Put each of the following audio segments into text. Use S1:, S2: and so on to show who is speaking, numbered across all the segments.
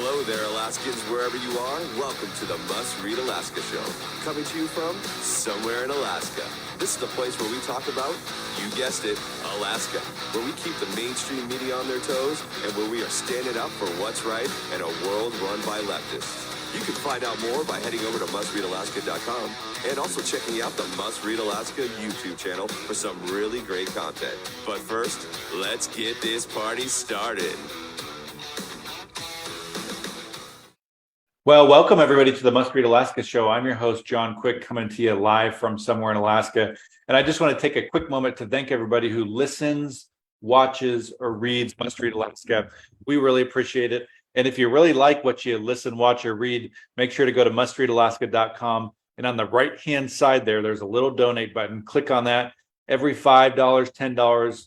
S1: Hello there, Alaskans, wherever you are. Welcome to the Must Read Alaska Show. Coming to you from somewhere in Alaska. This is the place where we talk about, you guessed it, Alaska. Where we keep the mainstream media on their toes and where we are standing up for what's right in a world run by leftists. You can find out more by heading over to mustreadalaska.com and also checking out the Must Read Alaska YouTube channel for some really great content. But first, let's get this party started.
S2: Well, welcome everybody to the Must Read Alaska Show. I'm your host, John Quick, coming to you live from somewhere in Alaska. And I just want to take a quick moment to thank everybody who listens, watches, or reads Must Read Alaska. We really appreciate it. And if you really like what you listen, watch, or read, make sure to go to mustreadalaska.com. And on the right-hand side there's a little donate button. Click on that. Every $5, $10,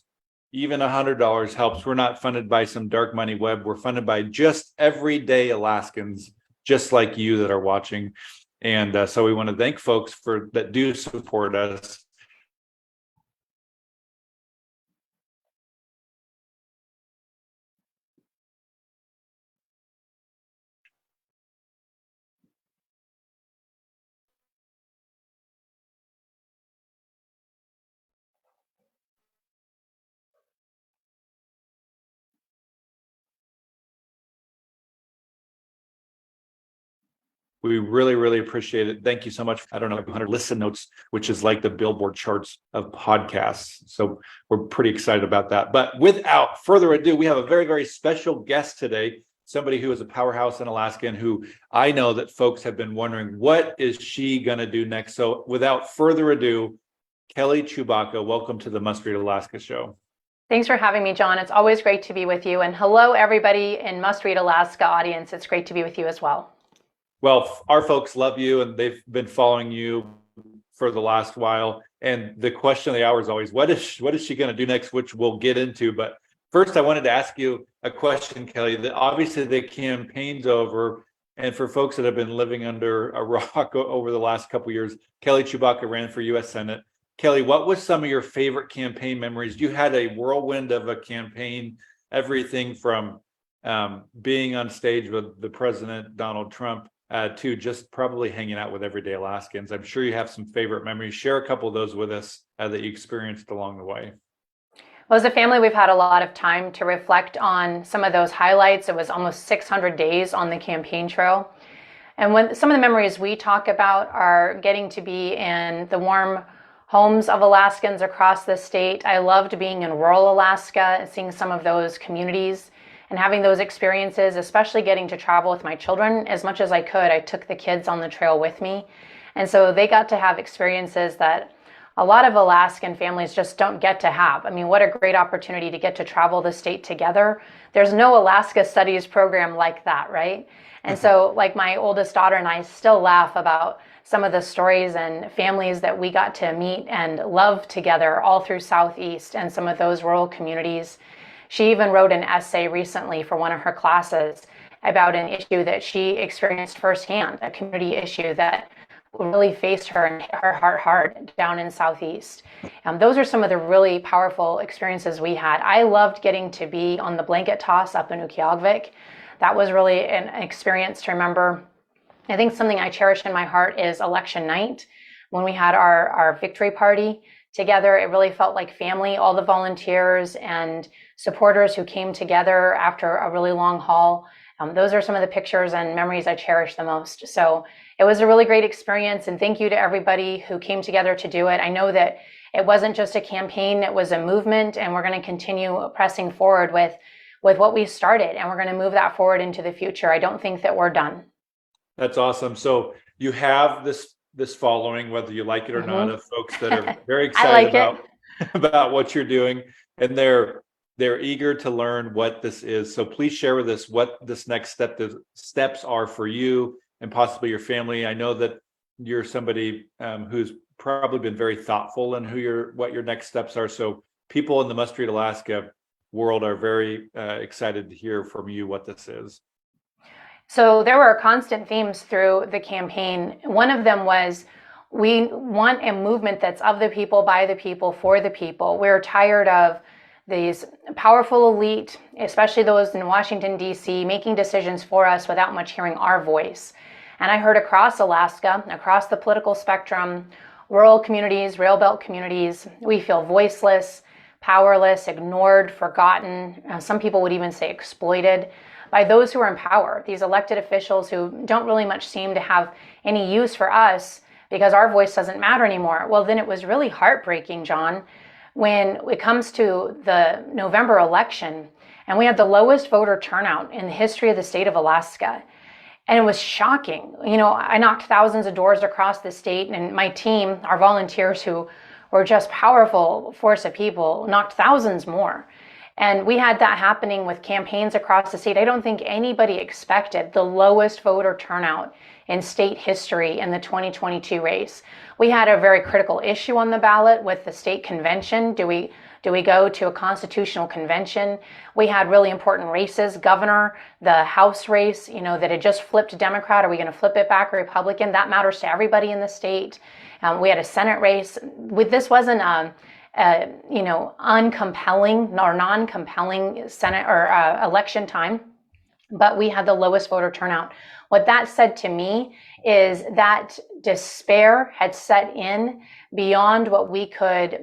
S2: even $100 helps. We're not funded by some dark money web. We're funded by just everyday Alaskans, just like you that are watching. And so we want to thank folks that do support us. We really, really appreciate it. Thank you so much. I don't know, 100 listen notes, which is like the Billboard charts of podcasts. So we're pretty excited about that. But without further ado, we have a very, very special guest today, somebody who is a powerhouse in Alaska and who I know that folks have been wondering, what is she going to do next? So without further ado, Kelly Tshibaka, welcome to the Must Read Alaska Show.
S3: Thanks for having me, John. It's always great to be with you. And hello, everybody in Must Read Alaska audience. It's great to be with you as well.
S2: Well, our folks love you and they've been following you for the last while. And the question of the hour is always, what is she going to do next, which we'll get into. But first, I wanted to ask you a question, Kelly, that obviously the campaign's over. And for folks that have been living under a rock over the last couple of years, Kelly Tshibaka ran for U.S. Senate. Kelly, what was some of your favorite campaign memories? You had a whirlwind of a campaign, everything from being on stage with the President, Donald Trump, to just probably hanging out with everyday Alaskans. I'm sure you have some favorite memories. Share a couple of those with us that you experienced along the way.
S3: Well, as a family, we've had a lot of time to reflect on some of those highlights. It was almost 600 days on the campaign trail. And when some of the memories we talk about are getting to be in the warm homes of Alaskans across the state. I loved being in rural Alaska and seeing some of those communities and having those experiences, especially getting to travel with my children as much as I could. I took the kids on the trail with me. And so they got to have experiences that a lot of Alaskan families just don't get to have. I mean, what a great opportunity to get to travel the state together. There's no Alaska Studies program like that, right? And so like my oldest daughter and I still laugh about some of the stories and families that we got to meet and love together all through Southeast and some of those rural communities. She even wrote an essay recently for one of her classes about an issue that she experienced firsthand, a community issue that really faced her and hit her heart hard down in Southeast. Those are some of the really powerful experiences we had. I loved getting to be on the blanket toss up in Utqiagvik. That was really an experience to remember. I think something I cherish in my heart is election night when we had our victory party together. It really felt like family, all the volunteers and supporters who came together after a really long haul. Those are some of the pictures and memories I cherish the most. So it was a really great experience. And thank you to everybody who came together to do it. I know that it wasn't just a campaign, it was a movement, and we're going to continue pressing forward with what we started. And we're going to move that forward into the future. I don't think that we're done.
S2: That's awesome. So you have this following, whether you like it or not, of folks that are very excited about what you're doing, and they're eager to learn what this is. So please share with us what this next steps are for you and possibly your family. I know that you're somebody who's probably been very thoughtful in what your next steps are. So people in the Must Read Alaska world are very excited to hear from you what this is.
S3: So there were constant themes through the campaign. One of them was we want a movement that's of the people, by the people, for the people. We're tired of these powerful elite, especially those in Washington, D.C., making decisions for us without much hearing our voice. And I heard across Alaska, across the political spectrum, rural communities, rail belt communities, we feel voiceless, powerless, ignored, forgotten. Some people would even say exploited by those who are in power, these elected officials who don't really much seem to have any use for us because our voice doesn't matter anymore. Well, then it was really heartbreaking, John, when it comes to the November election, and we had the lowest voter turnout in the history of the state of Alaska. And it was shocking. You know, I knocked thousands of doors across the state, and my team, our volunteers who were just powerful force of people, knocked thousands more. And we had that happening with campaigns across the state. I don't think anybody expected the lowest voter turnout in state history in the 2022 race. We had a very critical issue on the ballot with the state convention. Do we go to a constitutional convention? We had really important races, governor, the House race, you know, that had just flipped Democrat. Are we going to flip it back Republican? That matters to everybody in the state. We had a Senate race. This wasn't uncompelling or non-compelling Senate or election time, but we had the lowest voter turnout. What that said to me is that despair had set in beyond what we could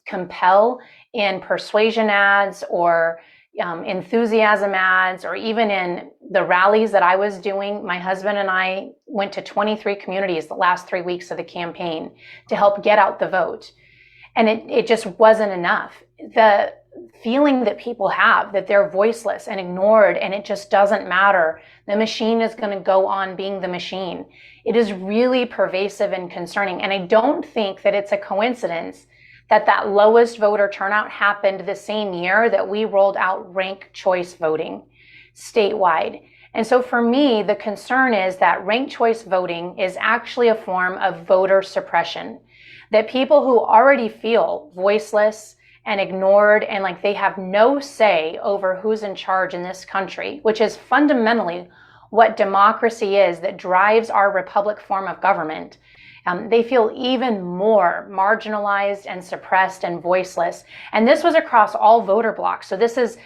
S3: compel in persuasion ads or enthusiasm ads, or even in the rallies that I was doing. My husband and I went to 23 communities the last 3 weeks of the campaign to help get out the vote. And it just wasn't enough. The feeling that people have that they're voiceless and ignored and it just doesn't matter, the machine is going to go on being the machine. It is really pervasive and concerning. And I don't think that it's a coincidence that that lowest voter turnout happened the same year that we rolled out ranked choice voting statewide. And so for me, the concern is that ranked choice voting is actually a form of voter suppression, that people who already feel voiceless and ignored and like they have no say over who's in charge in this country, which is fundamentally what democracy is, that drives our republic form of government, they feel even more marginalized and suppressed and voiceless. And this was across all voter blocks. So this is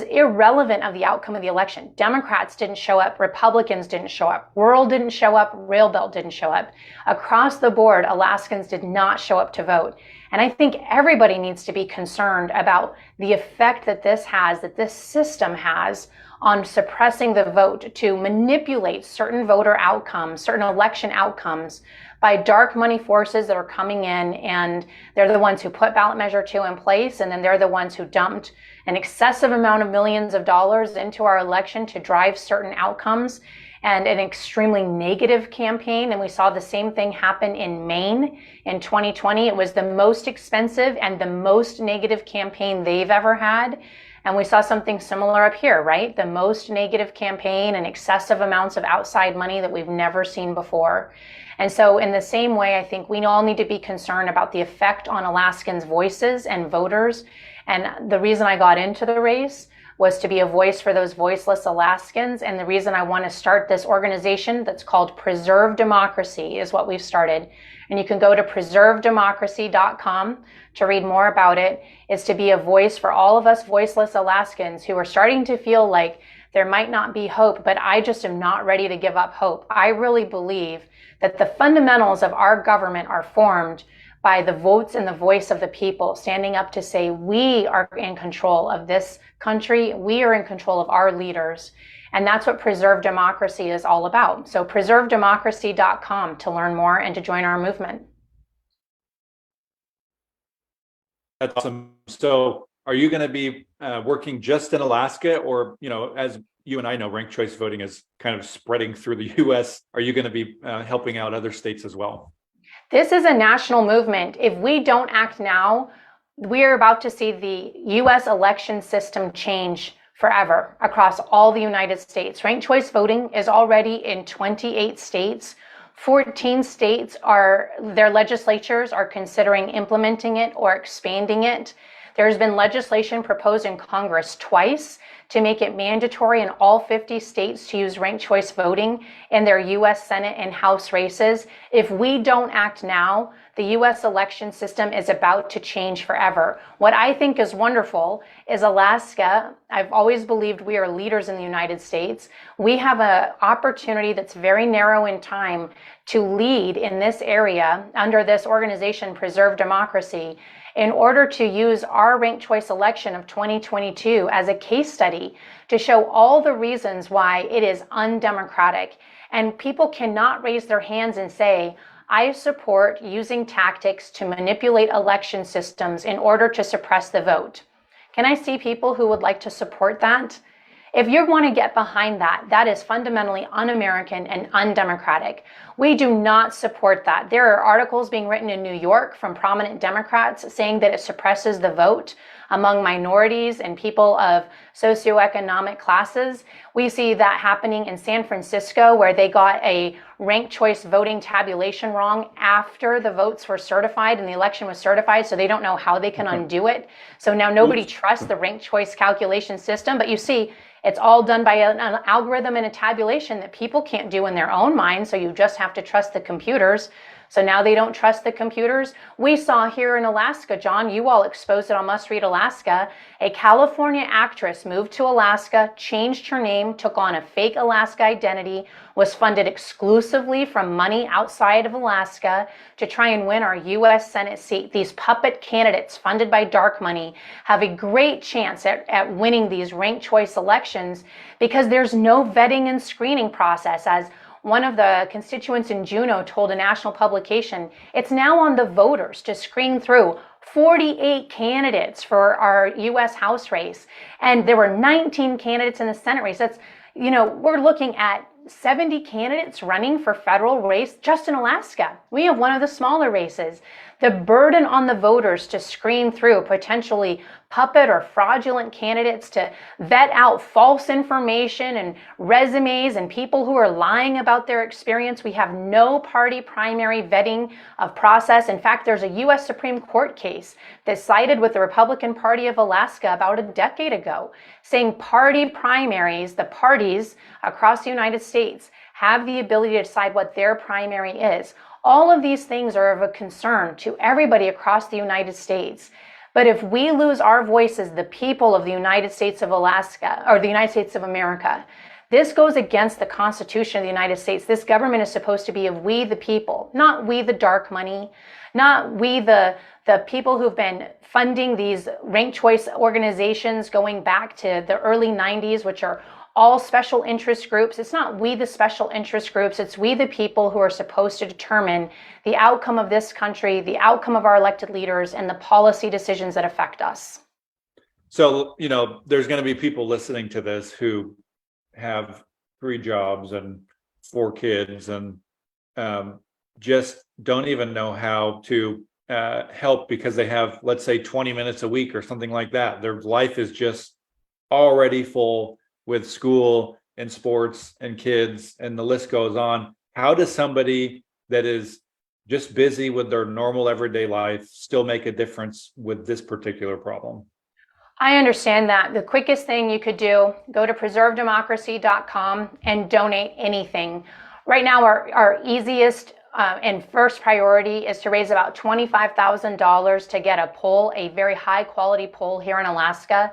S3: irrelevant of the outcome of the election. Democrats didn't show up. Republicans didn't show up. Rural didn't show up. Rail belt didn't show up. Across the board, Alaskans did not show up to vote. And I think everybody needs to be concerned about the effect that this has, that this system has on suppressing the vote to manipulate certain voter outcomes, certain election outcomes by dark money forces that are coming in, and they're the ones who put ballot measure 2 in place, and then they're the ones who dumped an excessive amount of millions of dollars into our election to drive certain outcomes, and an extremely negative campaign. And we saw the same thing happen in Maine in 2020. It was the most expensive and the most negative campaign they've ever had. And we saw something similar up here, right? The most negative campaign and excessive amounts of outside money that we've never seen before. And so in the same way, I think we all need to be concerned about the effect on Alaskans' voices and voters. And the reason I got into the race was to be a voice for those voiceless Alaskans. And the reason I want to start this organization that's called Preserve Democracy is what we've started. And you can go to preservedemocracy.com to read more about it, is to be a voice for all of us voiceless Alaskans who are starting to feel like there might not be hope, but I just am not ready to give up hope. I really believe that the fundamentals of our government are formed by the votes and the voice of the people standing up to say, we are in control of this country. We are in control of our leaders. And that's what Preserve Democracy is all about. So preservedemocracy.com to learn more and to join our movement.
S2: That's awesome. So are you going to be working just in Alaska, or, you know, as you and I know, ranked choice voting is kind of spreading through the U.S. Are you going to be helping out other states as well?
S3: This is a national movement. If we don't act now, we're about to see the U.S. election system change forever across all the United States. Ranked choice voting is already in 28 states. 14 states their legislatures are considering implementing it or expanding it. There's been legislation proposed in Congress twice to make it mandatory in all 50 states to use ranked choice voting in their U.S. Senate and House races. If we don't act now, the U.S. election system is about to change forever. What I think is wonderful is Alaska. I've always believed we are leaders in the United States. We have an opportunity that's very narrow in time to lead in this area under this organization, Preserve Democracy, in order to use our ranked choice election of 2022 as a case study to show all the reasons why it is undemocratic. And people cannot raise their hands and say, I support using tactics to manipulate election systems in order to suppress the vote. Can I see people who would like to support that? If you want to get behind that, that is fundamentally un-American and undemocratic. We do not support that. There are articles being written in New York from prominent Democrats saying that it suppresses the vote among minorities and people of socioeconomic classes. We see that happening in San Francisco, where they got a ranked choice voting tabulation wrong after the votes were certified and the election was certified, so they don't know how they can undo it. So now nobody trusts the ranked choice calculation system, but you see, it's all done by an algorithm and a tabulation that people can't do in their own mind, so you just have to trust the computers. So now they don't trust the computers. We saw here in Alaska, John, you all exposed it on Must Read Alaska, a California actress moved to Alaska, changed her name, took on a fake Alaska identity, was funded exclusively from money outside of Alaska to try and win our U.S. Senate seat. These puppet candidates funded by dark money have a great chance at winning these ranked choice elections because there's no vetting and screening process. As one of the constituents in Juneau told a national publication, it's now on the voters to screen through 48 candidates for our U.S. House race. And there were 19 candidates in the Senate race. That's, we're looking at 70 candidates running for federal race just in Alaska. We have one of the smaller races. The burden on the voters to screen through potentially puppet or fraudulent candidates, to vet out false information and resumes and people who are lying about their experience. We have no party primary vetting of process. In fact, there's a U.S. Supreme Court case that sided with the Republican Party of Alaska about a decade ago, saying party primaries, the parties across the United States, have the ability to decide what their primary is. All of these things are of a concern to everybody across the United States. But if we lose our voice as the people of the United States of Alaska, or the United States of America, this goes against the Constitution of the United States. This government is supposed to be of we the people, not we the dark money, not we the people who've been funding these ranked choice organizations going back to the early 90s, which are all special interest groups. It's not we the special interest groups, it's we the people who are supposed to determine the outcome of this country, the outcome of our elected leaders, and the policy decisions that affect us.
S2: So, there's going to be people listening to this who have 3 jobs and 4 kids and just don't even know how to help because they have, let's say, 20 minutes a week or something like that. Their life is just already full with school and sports and kids, and the list goes on. How does somebody that is just busy with their normal everyday life still make a difference with this particular problem?
S3: I understand that. The quickest thing you could do, go to preservedemocracy.com and donate anything. Right now, our easiest and first priority is to raise about $25,000 to get a poll, a very high quality poll here in Alaska,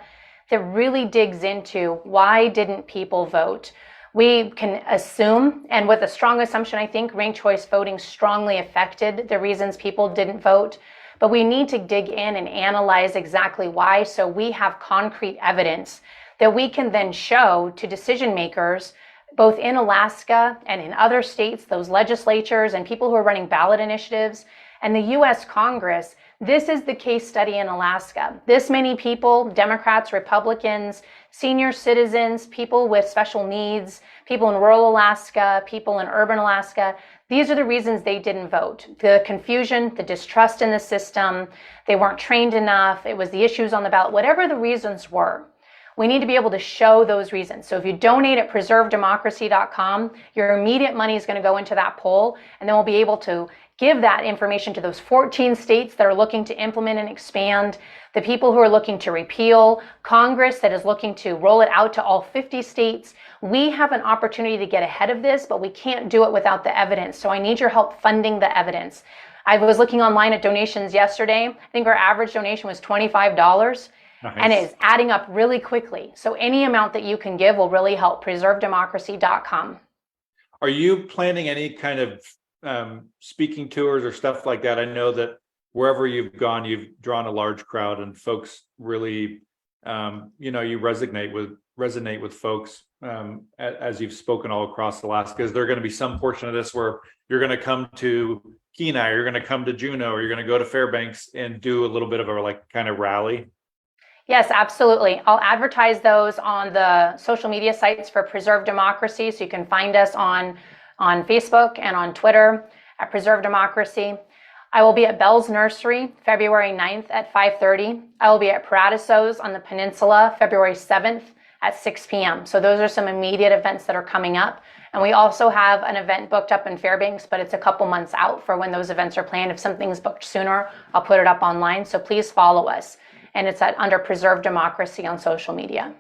S3: that really digs into why didn't people vote. We can assume, and with a strong assumption, I think ranked choice voting strongly affected the reasons people didn't vote, but we need to dig in and analyze exactly why, so we have concrete evidence that we can then show to decision makers, both in Alaska and in other states, those legislatures and people who are running ballot initiatives, and the U.S. Congress. This is the case study in Alaska. This many people, Democrats, Republicans, senior citizens, people with special needs, people in rural Alaska, people in urban Alaska, these are the reasons they didn't vote. The confusion, the distrust in the system, they weren't trained enough, it was the issues on the ballot, whatever the reasons were. We need to be able to show those reasons. So if you donate at preservedemocracy.com, your immediate money is going to go into that poll, and then we'll be able to give that information to those 14 states that are looking to implement and expand, the people who are looking to repeal, Congress that is looking to roll it out to all 50 states. We have an opportunity to get ahead of this, but we can't do it without the evidence. So I need your help funding the evidence. I was looking online at donations yesterday. I think our average donation was $25. Nice. And it's adding up really quickly. So any amount that you can give will really help. PreserveDemocracy.com.
S2: Are you planning any kind of speaking tours or stuff like that? I know that wherever you've gone, you've drawn a large crowd, and folks really, you resonate with folks as you've spoken all across Alaska. Is there going to be some portion of this where you're going to come to Kenai, you're going to come to Juneau, or you're going to go to Fairbanks and do a little bit of a kind of rally?
S3: Yes, absolutely. I'll advertise those on the social media sites for Preserve Democracy. So you can find us on Facebook and on Twitter at Preserve Democracy. I will be at Bell's Nursery February 9th at 5:30. I will be at Paradiso's on the Peninsula February 7th at 6 p.m. So those are some immediate events that are coming up. And we also have an event booked up in Fairbanks, but it's a couple months out for when those events are planned. If something's booked sooner, I'll put it up online. So please follow us. And it's under Preserve Democracy on social media.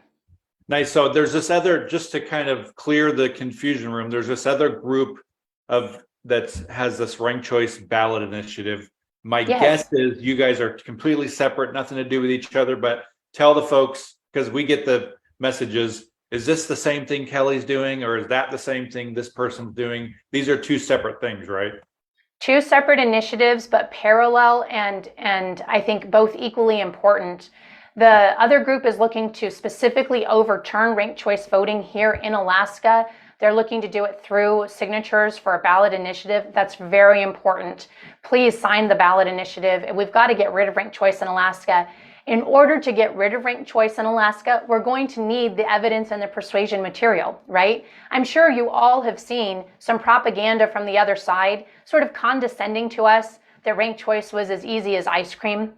S2: Nice. So there's this other, just to kind of clear the confusion room, there's this other group that has this ranked choice ballot initiative. My guess is you guys are completely separate, nothing to do with each other, but tell the folks, because we get the messages, is this the same thing Kelly's doing, or is that the same thing this person's doing? These are two separate things, right?
S3: Two separate initiatives, but parallel and I think both equally important. The other group is looking to specifically overturn ranked choice voting here in Alaska. They're looking to do it through signatures for a ballot initiative. That's very important. Please sign the ballot initiative. We've got to get rid of ranked choice in Alaska. In order to get rid of ranked choice in Alaska, we're going to need the evidence and the persuasion material, right? I'm sure you all have seen some propaganda from the other side, sort of condescending to us that ranked choice was as easy as ice cream,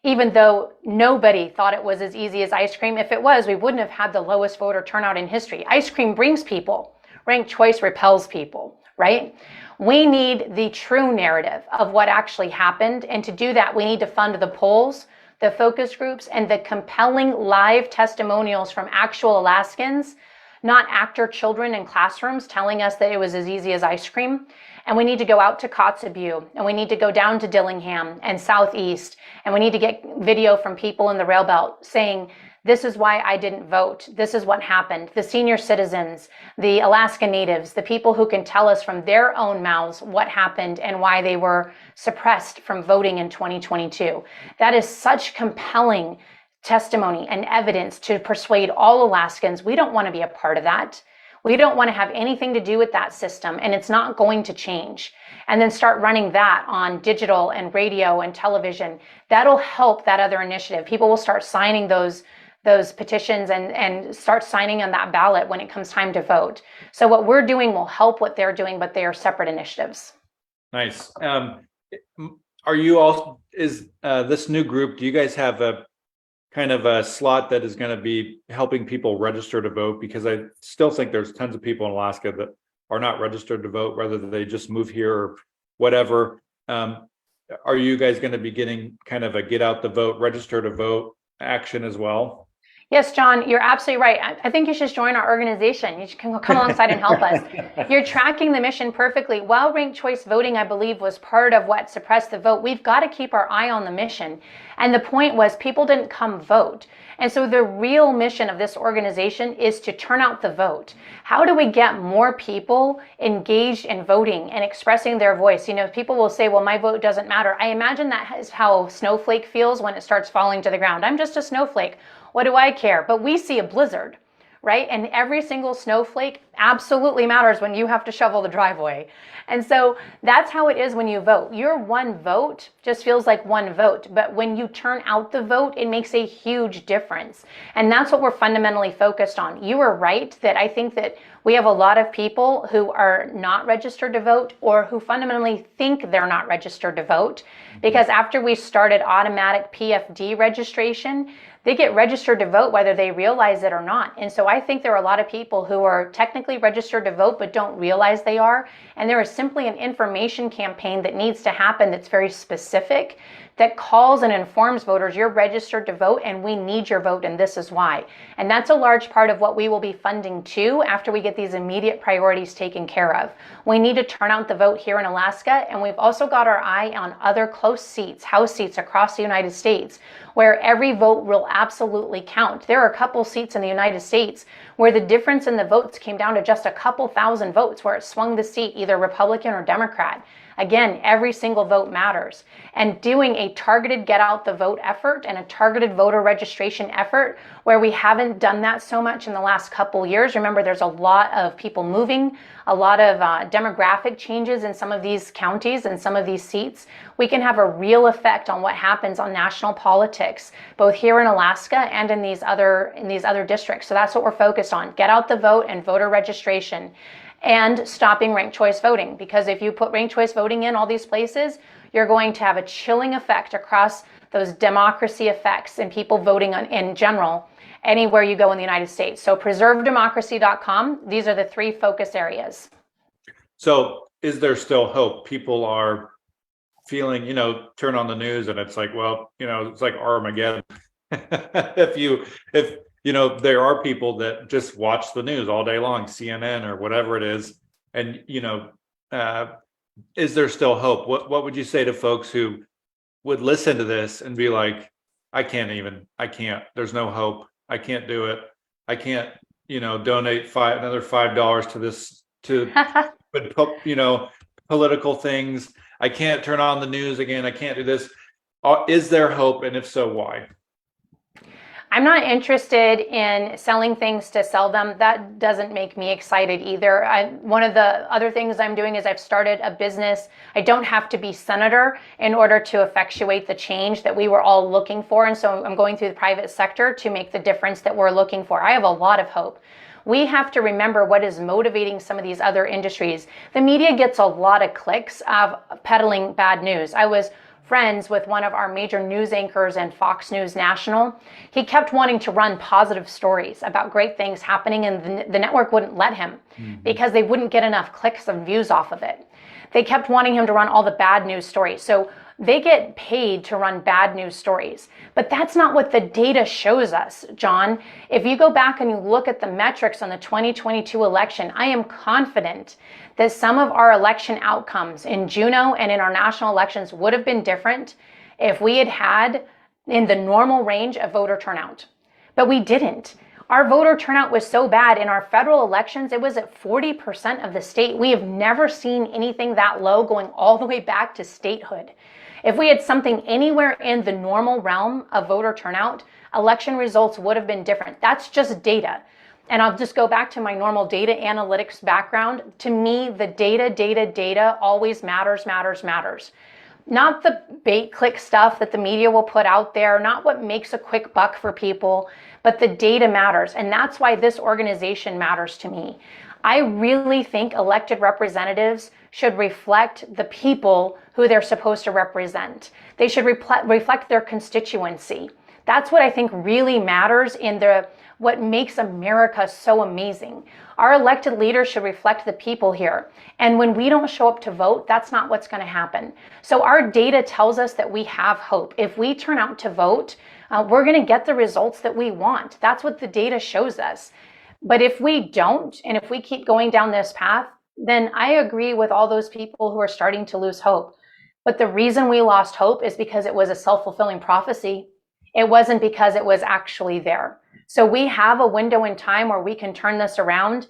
S3: even though nobody thought it was as easy as ice cream. If it was, we wouldn't have had the lowest voter turnout in history. Ice cream brings people. Ranked choice repels people, right? We need the true narrative of what actually happened. And to do that, we need to fund the polls, the focus groups, and the compelling live testimonials from actual Alaskans, not actor children in classrooms telling us that it was as easy as ice cream. And we need to go out to Kotzebue, and we need to go down to Dillingham and Southeast, and we need to get video from people in the rail belt saying, this is why I didn't vote. This is what happened. The senior citizens, the Alaska Natives, the people who can tell us from their own mouths what happened and why they were suppressed from voting in 2022. That is such compelling testimony and evidence to persuade all Alaskans. We don't want to be a part of that. We don't want to have anything to do with that system, and it's not going to change. And then start running that on digital and radio and television. That'll help that other initiative. People will start signing those petitions and start signing on that ballot when it comes time to vote. So what we're doing will help what they're doing, but they are separate initiatives.
S2: Nice. Are you all, is this new group, do you guys have a kind of a slot that is going to be helping people register to vote? Because I still think there's tons of people in Alaska that are not registered to vote, whether they just move here or whatever. Are you guys going to be getting kind of a get out the vote, register to vote action as well?
S3: Yes, John, you're absolutely right. I think you should join our organization. You can come alongside and help us. You're tracking the mission perfectly. While ranked choice voting, I believe, was part of what suppressed the vote, we've got to keep our eye on the mission. And the point was people didn't come vote. And so the real mission of this organization is to turn out the vote. How do we get more people engaged in voting and expressing their voice? You know, people will say, well, my vote doesn't matter. I imagine that is how a snowflake feels when it starts falling to the ground. I'm just a snowflake. What do I care? But we see a blizzard, right? And every single snowflake absolutely matters when you have to shovel the driveway. And so that's how it is when you vote. Your one vote just feels like one vote. But when you turn out the vote, it makes a huge difference. And that's what we're fundamentally focused on. You are right that I think that we have a lot of people who are not registered to vote or who fundamentally think they're not registered to vote. Because after we started automatic PFD registration, they get registered to vote whether they realize it or not. And so I think there are a lot of people who are technically registered to vote but don't realize they are. And there is simply an information campaign that needs to happen that's very specific, that calls and informs voters, you're registered to vote and we need your vote and this is why. And that's a large part of what we will be funding too after we get these immediate priorities taken care of. We need to turn out the vote here in Alaska, and we've also got our eye on other close seats, House seats across the United States, where every vote will absolutely count. There are a couple seats in the United States where the difference in the votes came down to just a couple thousand votes, where it swung the seat either Republican or Democrat. Again, every single vote matters. And doing a targeted get out the vote effort and a targeted voter registration effort where we haven't done that so much in the last couple years. Remember, there's a lot of people moving, a lot of demographic changes in some of these counties and some of these seats. We can have a real effect on what happens on national politics, both here in Alaska and in these other districts. So that's what we're focused on. Get out the vote and voter registration. And stopping ranked choice voting, because if you put ranked choice voting in all these places, you're going to have a chilling effect across those democracy effects and people voting in general anywhere you go in the United States. So preservedemocracy.com, these are the 3 focus areas.
S2: So is there still hope? People are feeling, turn on the news and it's like, well, it's like Armageddon. if there are people that just watch the news all day long, CNN or whatever it is. And, is there still hope? What would you say to folks who would listen to this and be like, I can't, there's no hope. I can't do it. I can't, donate another $5 to this, political things. I can't turn on the news again. I can't do this. Is there hope? And if so, why?
S3: I'm not interested in selling things to sell them. That doesn't make me excited either. One of the other things I'm doing is I've started a business. I don't have to be senator in order to effectuate the change that we were all looking for. And so I'm going through the private sector to make the difference that we're looking for. I have a lot of hope. We have to remember what is motivating some of these other industries. The media gets a lot of clicks of peddling bad news. I was friends with one of our major news anchors in Fox News National. He kept wanting to run positive stories about great things happening, and the network wouldn't let him because they wouldn't get enough clicks and views off of it. They kept wanting him to run all the bad news stories. So they get paid to run bad news stories. But that's not what the data shows us, John. If you go back and you look at the metrics on the 2022 election, I am confident that some of our election outcomes in Juneau and in our national elections would have been different if we had had in the normal range of voter turnout. But we didn't. Our voter turnout was so bad in our federal elections, it was at 40% of the state. We have never seen anything that low going all the way back to statehood. If we had something anywhere in the normal realm of voter turnout, election results would have been different. That's just data. And I'll just go back to my normal data analytics background. To me, the data always matters. Not the bait click stuff that the media will put out there, not what makes a quick buck for people, but the data matters. And that's why this organization matters to me. I really think elected representatives should reflect the people who they're supposed to represent. They should reflect their constituency. That's what I think really matters in what makes America so amazing. Our elected leaders should reflect the people here. And when we don't show up to vote, that's not what's going to happen. So our data tells us that we have hope. If we turn out to vote, we're going to get the results that we want. That's what the data shows us. But if we don't, and if we keep going down this path, then I agree with all those people who are starting to lose hope. But the reason we lost hope is because it was a self-fulfilling prophecy. It wasn't because it was actually there. So we have a window in time where we can turn this around,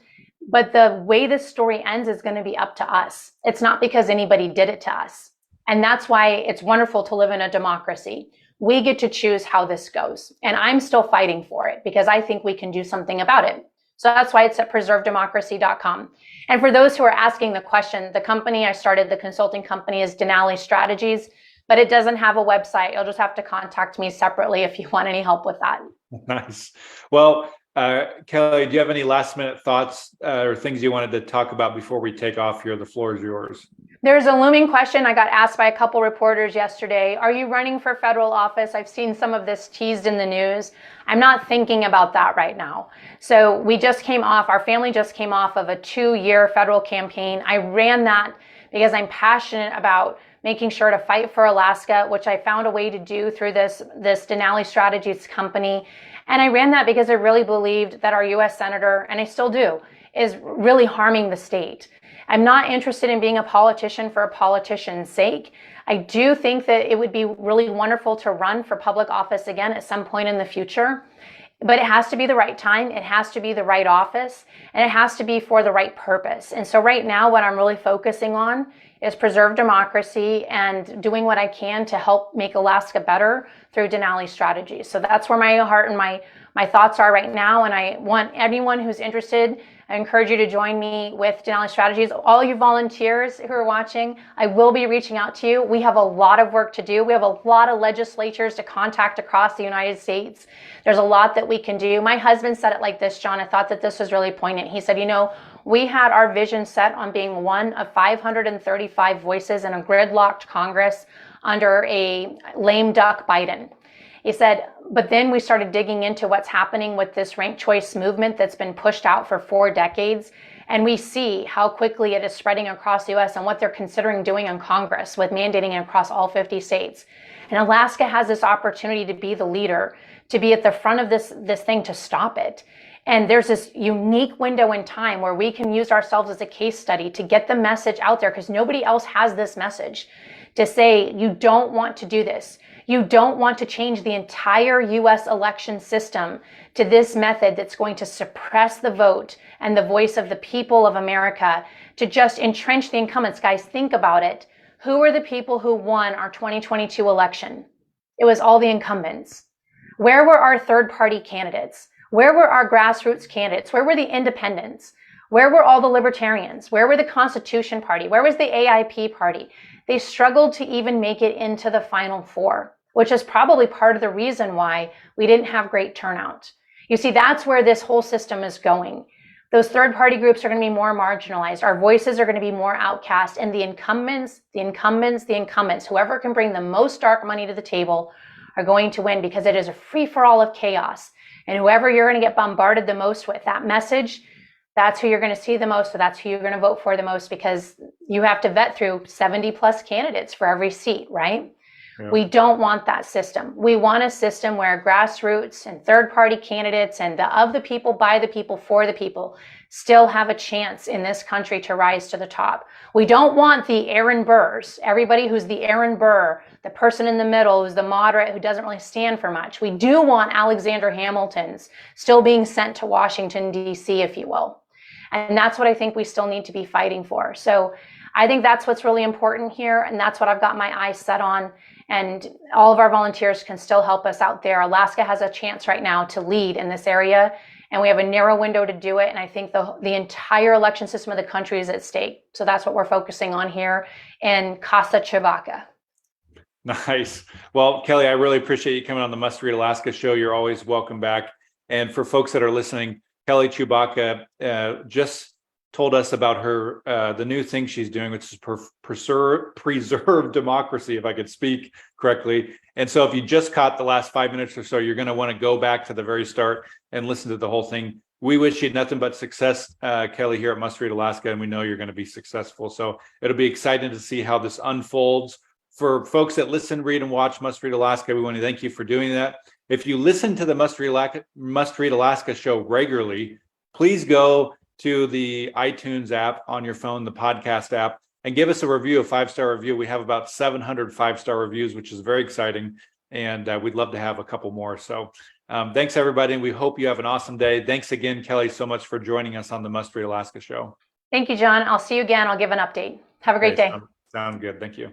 S3: but the way this story ends is going to be up to us. It's not because anybody did it to us. And that's why it's wonderful to live in a democracy. We get to choose how this goes. And I'm still fighting for it because I think we can do something about it. So that's why it's at preservedemocracy.com. And for those who are asking the question, the company I started, the consulting company, is Denali Strategies, but it doesn't have a website. You'll just have to contact me separately if you want any help with that.
S2: Nice. Well, Kelly, do you have any last minute thoughts or things you wanted to talk about before we take off here? The floor is yours.
S3: There's a looming question. I got asked by a couple reporters yesterday. Are you running for federal office? I've seen some of this teased in the news. I'm not thinking about that right now. So our family just came off of a 2-year federal campaign. I ran that because I'm passionate about making sure to fight for Alaska, which I found a way to do through this Denali Strategies company. And I ran that because I really believed that our U.S. Senator, and I still do, is really harming the state. I'm not interested in being a politician for a politician's sake. I do think that it would be really wonderful to run for public office again at some point in the future, but it has to be the right time. It has to be the right office, and it has to be for the right purpose. And so right now, what I'm really focusing on is preserve democracy and doing what I can to help make Alaska better through Denali Strategies. So that's where my heart and my thoughts are right now. And I want anyone who's interested, I encourage you to join me with Denali Strategies. All you volunteers who are watching, I will be reaching out to you. We have a lot of work to do. We have a lot of legislatures to contact across the United States. There's a lot that we can do. My husband said it like this, John. I thought that this was really poignant. He said, we had our vision set on being one of 535 voices in a gridlocked Congress under a lame duck Biden. He said, but then we started digging into what's happening with this ranked choice movement that's been pushed out for 4 decades. And we see how quickly it is spreading across the U.S. and what they're considering doing in Congress with mandating it across all 50 states. And Alaska has this opportunity to be the leader, to be at the front of this thing to stop it. And there's this unique window in time where we can use ourselves as a case study to get the message out there, because nobody else has this message, to say, you don't want to do this. You don't want to change the entire U.S. election system to this method that's going to suppress the vote and the voice of the people of America, to just entrench the incumbents. Guys, think about it. Who are the people who won our 2022 election? It was all the incumbents. Where were our third-party candidates? Where were our grassroots candidates? Where were the independents? Where were all the libertarians? Where were the Constitution Party? Where was the AIP Party? They struggled to even make it into the Final Four, which is probably part of the reason why we didn't have great turnout. You see, that's where this whole system is going. Those third-party groups are going to be more marginalized. Our voices are going to be more outcast. And the incumbents, whoever can bring the most dark money to the table are going to win, because it is a free-for-all of chaos. And whoever you're going to get bombarded the most with that message, that's who you're going to see the most. So that's who you're going to vote for the most, because you have to vet through 70 plus candidates for every seat, right? Yeah. We don't want that system. We want a system where grassroots and third-party candidates and of the people, by the people, for the people still have a chance in this country to rise to the top. We don't want the Aaron Burrs, everybody who's the Aaron Burr, the person in the middle who's the moderate who doesn't really stand for much. We do want Alexander Hamiltons still being sent to Washington, D.C., if you will. And that's what I think we still need to be fighting for. So I think that's what's really important here. And that's what I've got my eyes set on. And all of our volunteers can still help us out there. Alaska has a chance right now to lead in this area, and we have a narrow window to do it. And I think the entire election system of the country is at stake. So that's what we're focusing on here in Kelly Tshibaka.
S2: Nice. Well, Kelly, I really appreciate you coming on the Must Read Alaska show. You're always welcome back. And for folks that are listening, Kelly Tshibaka just told us about her the new thing she's doing, which is preserve democracy, if I could speak correctly. And so if you just caught the last 5 minutes or so, you're going to want to go back to the very start and listen to the whole thing. We wish you nothing but success, Kelly, here at Must Read Alaska, and we know you're going to be successful. So it'll be exciting to see how this unfolds. For folks that listen, read, and watch Must Read Alaska, we want to thank you for doing that. If you listen to the Must Read Alaska show regularly, please go to the iTunes app on your phone, the podcast app, and give us a review, a 5-star review. We have about 700 5-star reviews, which is very exciting. And we'd love to have a couple more. So thanks, everybody. And we hope you have an awesome day. Thanks again, Kelly, so much for joining us on the Must Read Alaska show.
S3: Thank you, John. I'll see you again. I'll give an update. Have a great day.
S2: Sound good. Thank you.